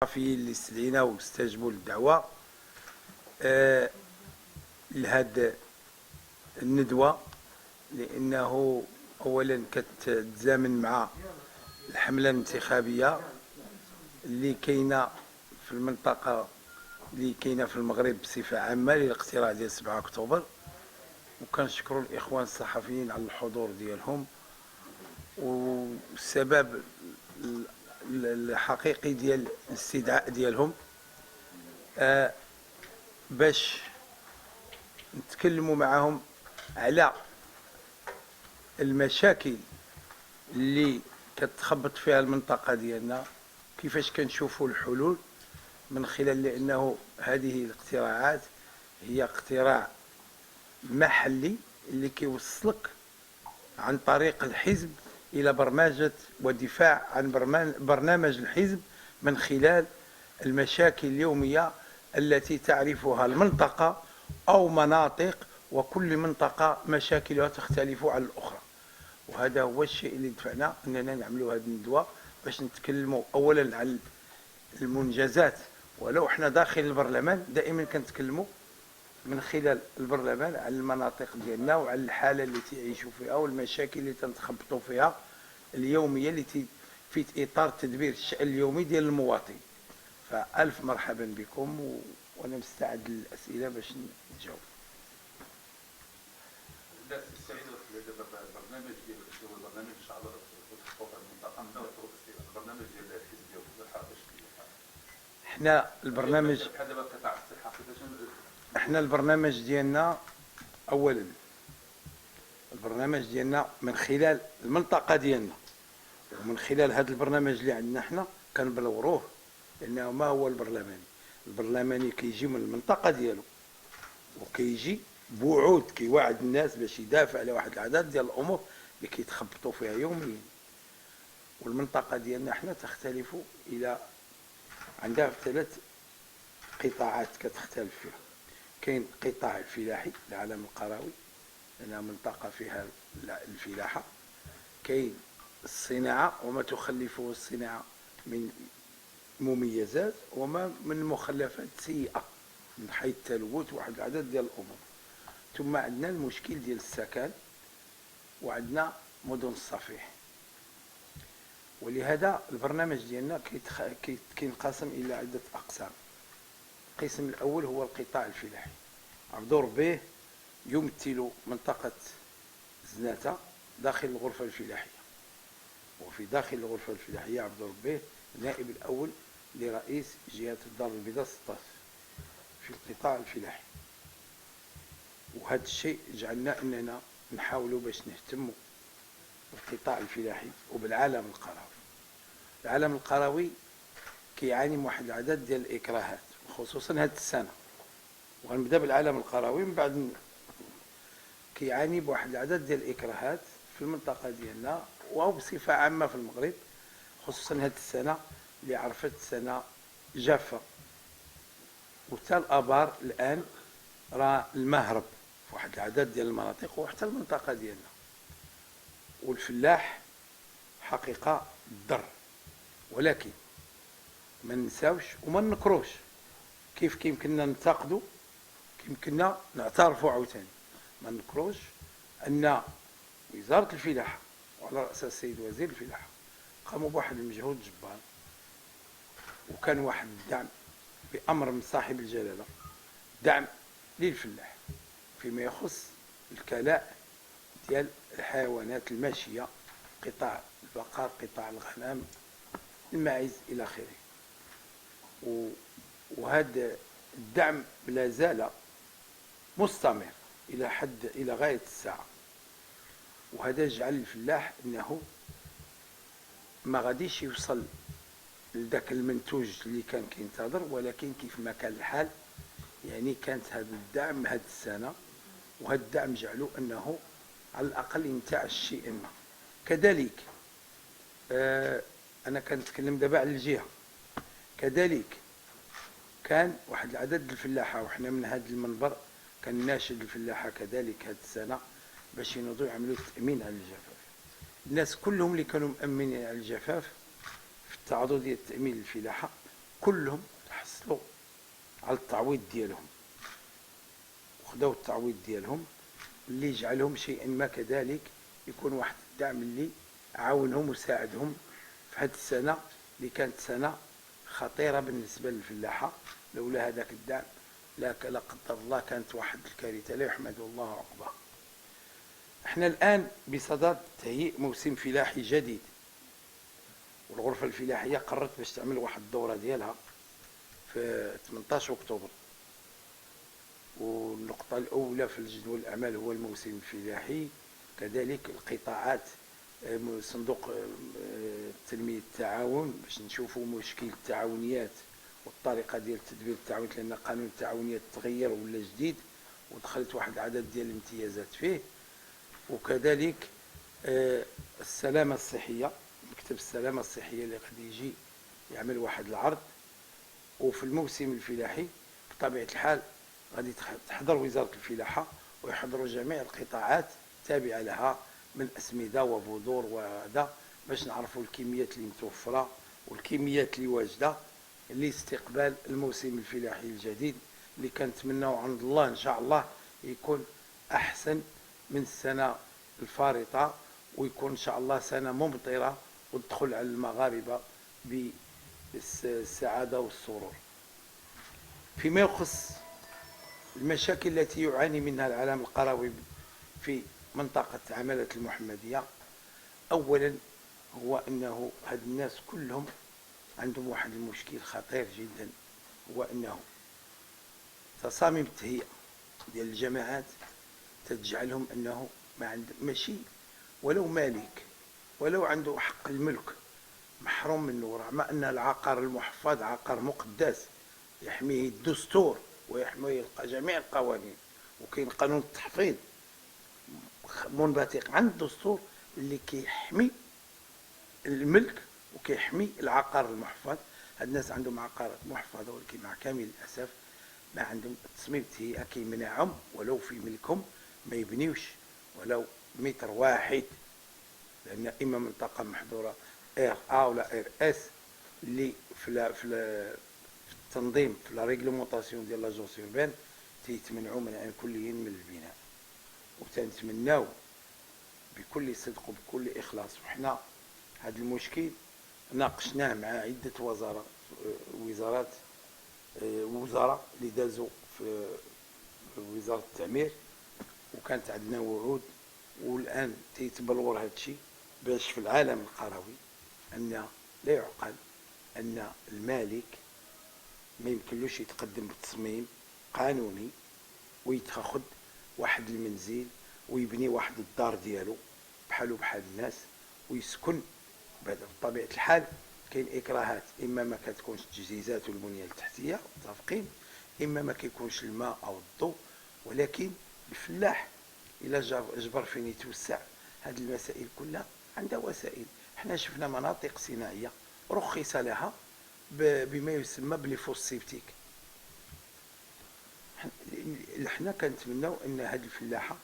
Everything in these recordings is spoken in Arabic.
في اللي استدعينا واستجبوا للدعوة لهذه الندوة، لأنه أولا كتزامن مع الحملة الانتخابية اللي كاينة في المنطقة، اللي كاينة في المغرب بصفة عامة للاقتراع ديال 7 أكتوبر. وكنشكروا الإخوان الصحفيين على الحضور ديالهم، والسبب الحقيقي ديال الاستدعاء ديالهم باش نتكلموا معهم على المشاكل اللي كتخبط فيها المنطقة ديالنا، كيفاش كنشوفوا الحلول من خلال، لأنه هذه الاقتراعات هي اقتراع محلي اللي كيوصلك عن طريق الحزب إلى برمجة ودفاع عن برنامج الحزب من خلال المشاكل اليومية التي تعرفها المنطقة أو مناطق، وكل منطقة مشاكلها تختلف عن الأخرى. وهذا هو الشيء اللي دفعنا أننا نعملوا هذه الندوة، باش نتكلموا أولا عن المنجزات، ولو احنا داخل البرلمان دائما كنتكلموا من خلال البرلمان على المناطق ديالنا وعلى الحالة اللي تعيشوا فيها والمشاكل اللي تنتخبطوا فيها اليومية اللي في إطار تدبير الشأن اليومي ديال المواطن. فألف مرحبا بكم، وأنا مستعد للأسئلة باش نجاوب. لا تستعيد البرنامج ديال البرنامج ان شاء الله تخطط المنطقه من البرنامج ديال الحزب ديال الحركه الشعبيه. احنا البرنامج بحال دابا قطاع الصحه كيفاش احنا البرنامج ديالنا اولا البرنامج ديالنا من خلال المنطقه ديالنا، ومن خلال هذا البرنامج اللي عندنا احنا كنبلوروه، لانه ما هو البرلماني؟ البرلماني كيجي من المنطقه ديالو وكيجي بوعود كيوعد الناس باش يدافع على واحد العدد ديال الامور اللي كيتخبطوا فيها يوميا. والمنطقه ديالنا احنا تختلف الى عندها 3 قطاعات كتختلف فيها. كاين قطاع الفلاحي العالم القروي، لأنها منطقة فيها الفلاحة. كاين الصناعة وما تخلفه الصناعة من مميزات وما من مخلفات سيئة من حيث التلوث وواحد العدد ديال الأمور. ثم عندنا المشكل ديال السكن، وعندنا مدن الصفيح. ولهذا البرنامج ديالنا كينقسم إلى عدة أقسام. القسم الأول هو القطاع الفلاحي، عبد ربيه يمثل منطقة زناتة داخل الغرفة الفلاحية، وفي داخل الغرفة الفلاحية عبد ربيه النائب الأول لرئيس جهة الدار البيضاء 16 في القطاع الفلاحي. وهذا الشيء جعلنا أننا نحاولوا باش نهتموا بالقطاع الفلاحي وبالعالم القروي. العالم القروي كيعاني من واحد العدد ديال الإكراهات، خصوصا هذه السنة. وغنبدا بالعالم القروي من بعد. كيعاني بواحد العدد ديال الإكراهات في المنطقة ديالنا وبصفة عامة في المغرب، خصوصا هذه السنة اللي عرفت سنة جافة، وحتى الآبار الآن راه المهرب في واحد العدد ديال المناطق وحتى المنطقة ديالنا. والفلاح حقيقة الضر، ولكن ما ننساوش وما نكروش. كيف كيمكننا ننتقدوا كيمكننا نعترفوا عاوتاني. ما نكروش ان وزارة الفلاحة وعلى رأسها السيد وزير الفلاحة قاموا بواحد المجهود جبار، وكان واحد الدعم بأمر من صاحب الجلالة، دعم للفلاح فيما يخص الكلاء ديال الحيوانات الماشية، قطاع البقر، قطاع الغنم، الماعز إلى آخره. وهذا الدعم لا زال مستمر إلى غاية الساعة. وهذا جعل الفلاح أنه ما غاديش يوصل لذاك المنتوج اللي كان كينتظر، ولكن كيف ما كان الحال يعني كانت هذا الدعم هذه السنة، وهذا الدعم جعله أنه على الأقل ينتعش شيئا ما. كذلك أنا كنتكلم دابا على الجهة، كذلك كان واحد العدد الفلاحة، وحنا من هذا المنبر كنناشد الفلاحة كذلك هذه السنة باش ينوضوا يعملوا التأمين على الجفاف. الناس كلهم اللي كانوا مأمنين على الجفاف في التعاضد ديال التأمين للفلاحة كلهم تحصلوا على التعويض ديالهم، وخداو التعويض ديالهم اللي جعلهم شيئا ما كذلك يكون واحد الدعم اللي عاونهم وساعدهم في هذه السنة اللي كانت سنة خطيرة بالنسبة للفلاحة. لولا هذاك الدعم لا قدر الله كانت واحد الكارثة لا يحمد الله عقبها. احنا الآن بصدد تهيئ موسم فلاحي جديد، والغرفة الفلاحية قررت باش تعمل واحد الدورة ديالها في 18 أكتوبر. والنقطة الأولى في الجدول الأعمال هو الموسم الفلاحي، كذلك القطاعات صندوق تنمية التعاون باش نشوفوا مشكل التعاونيات والطريقة ديال تدبير التعاونيات، لأن قانون التعاونيات تغير ولا جديد ودخلت واحد العدد ديال الامتيازات فيه. وكذلك السلامة الصحية، مكتب السلامة الصحية اللي غادي يجي يعمل واحد العرض. وفي الموسم الفلاحي بطبيعة الحال غادي تحضر وزارة الفلاحة ويحضروا جميع القطاعات التابعة لها من أسمدة وبذور وهذا، باش نعرفوا الكميات اللي متوفرة والكميات اللي واجدة لاستقبال الموسم الفلاحي الجديد اللي كنتمناو عند الله إن شاء الله يكون أحسن من السنة الفارطة، ويكون إن شاء الله سنة ممطرة وتدخل على المغاربة بالسعادة والسرور. فيما يخص المشاكل التي يعاني منها العالم القروي في منطقة عمالة المحمدية، أولا هو أنه هاد الناس كلهم عندهم واحد المشكل خطير جدا، هو أنه تصاميم التهيئة ديال الجماعات تجعلهم أنه ما عند ماشي ولو مالك ولو عنده حق الملك محروم منه، رغم أن العقار المحفظ عقار مقدس يحميه الدستور ويحميه جميع القوانين، وكاين قانون التحفيظ منبثق عن الدستور اللي كيحمي الملك وكيحمي العقار المحفظ. هاد الناس عندهم عقارات محفظه ولكن مع كامل الاسف ما عندهم تصميم التهيئه كيمنعهم ولو في ملكهم ما يبنيوش ولو متر واحد، لان اما منطقه محظوره ار ا ولا ار اس اللي في التنظيم في لا ريغلومونطاسيون ديال لاجونس اوربان تيتمنعوا منعا كليا من البناء. وتنتمناو بكل صدق وبكل اخلاص، وحنا هذا المشكل ناقشناه مع عده وزارات وزراء اللي دازوا في وزاره التعمير، وكانت عندنا وعود، والان تيتبلور هذا الشيء باش في العالم القروي ان لا يعقل ان المالك ما يمكنلوش يتقدم بتصميم قانوني ويتاخذ واحد المنزل ويبني واحد الدار ديالو بحالو بحال الناس ويسكن. بطبيعه الحال كاين اكراهات، اما ما كتكونش التجهيزات والبنيه التحتيه متفقين، اما ما كيكونش الماء او الضوء، ولكن الفلاح الى جبر فين يتوسع. هذه المسائل كلها عندها وسائل. احنا شفنا مناطق صناعيه رخص لها بما يسمى بليفوس سيبتيك. احنا كنتمناو ان هاد الفلاحه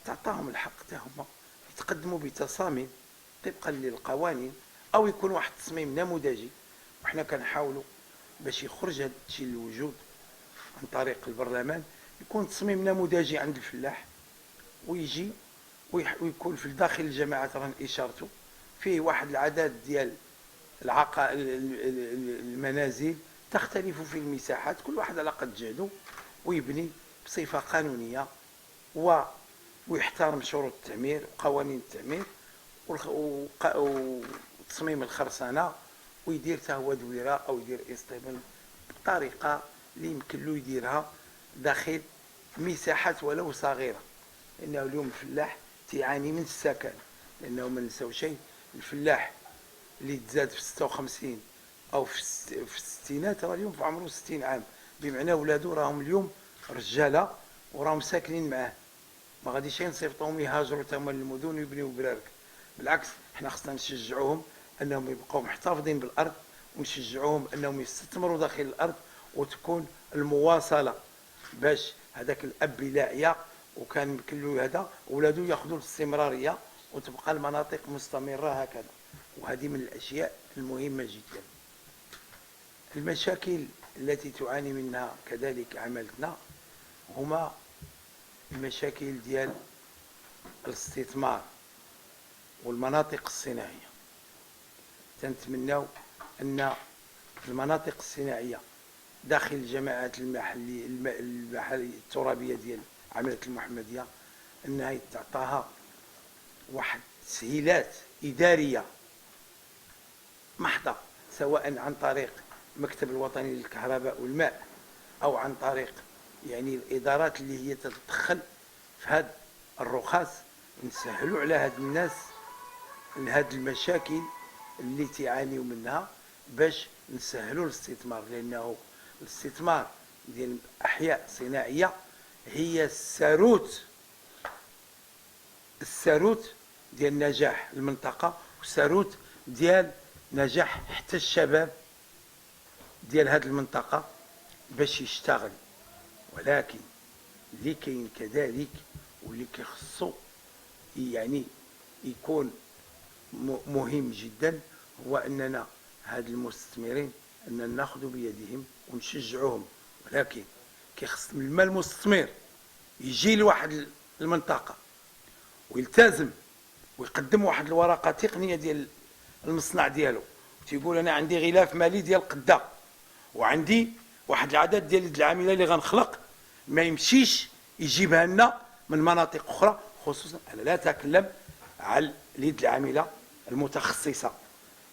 تعطاهم الحق حتى هما يتقدموا بتصاميم طبقا للقوانين او يكون واحد التصميم نموذجي، وحنا كنحاولوا باش يخرج هذا الشيء للوجود عن طريق البرلمان، يكون تصميم نموذجي عند الفلاح ويجي ويكون في داخل الجماعات راه اشارته فيه واحد العدد ديال المنازل تختلف في المساحات، كل واحد على قد جهده، ويبني بصفه قانونيه ويحترم شروط التعمير وقوانين التعمير وتصميم الخرسانه، ويدير حتى هو دويره او يدير اصطبال بطريقه اللي يمكن له يديرها داخل مساحات ولو صغيره، لانه اليوم الفلاح تعاني من السكن. لانه ما نساو شيء، الفلاح اللي تزاد في 56 او في الستينات راه اليوم في عمره 60 عام، بمعنى ولادو راهم اليوم رجاله وراهم ساكنين معاه، ما غاديش نصيفطوهم يهاجروا تما للمدن ويبنيو برارك. بالعكس حنا خصنا نشجعوهم انهم يبقوا محتفظين بالارض، ونشجعوهم انهم يستثمروا داخل الارض وتكون المواصله، باش هذاك الاب لا عيا وكان يمكن له هذا ولادو ياخذوا الاستمراريه وتبقى المناطق مستمره هكذا. وهذه من الاشياء المهمه جدا. المشاكل التي تعاني منها كذلك عملتنا هما المشاكل ديال الاستثمار والمناطق الصناعية. تنتمناو أن المناطق الصناعية داخل الجماعات المحلية الترابية ديال عملية المحمدية أنها يتعطاها واحد تسهيلات إدارية محضة، سواء عن طريق المكتب الوطني للكهرباء والماء أو عن طريق يعني الإدارات اللي هي تتدخل في هذه الرخص، نسهلوا على هاد الناس هاد المشاكل اللي تعانيوا منها باش نسهلوا الاستثمار، لأنه الاستثمار ديال أحياء صناعية هي الساروت ديال نجاح المنطقة والساروت ديال نجاح حتى الشباب ديال هذه المنطقة باش يشتغل. ولكن اللي كاين كذلك واللي كيخصو يعني يكون مهم جدا هو أننا هاد المستثمرين أننا ناخذ بيدهم ونشجعوهم، ولكن كيخص لما المستثمر يجي لواحد المنطقة ويلتزم ويقدم واحد الورقة تقنية ديال المصنع ديالو، تيقول أنا عندي غلاف مالي ديال قدة وعندي واحد العدد ديال العاملة اللي غنخلق، ما يمشيش يجيبها لنا من مناطق أخرى. خصوصا أنا لا أتكلم على اليد العاملة المتخصصة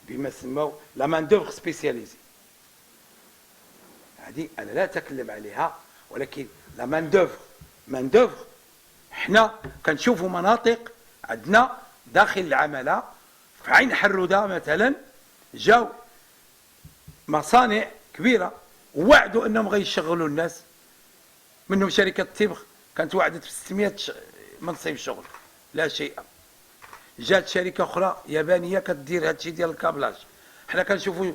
بما سموا لا مان دوفر سبيسياليزي، هذه أنا لا أتكلم عليها، ولكن لا مان دوفر حنا كنشوفوا مناطق عندنا داخل العمالة في عين حرودة مثلا جاو مصانع كبيرة ووعدوا أنهم غيشغلوا الناس، منهم شركة الطبخ كانت وعدت ب 600 منصب شغل لا شيء. جات شركة أخرى يابانية كتدير هادشي ديال الكابلاج. حنا كنشوفوا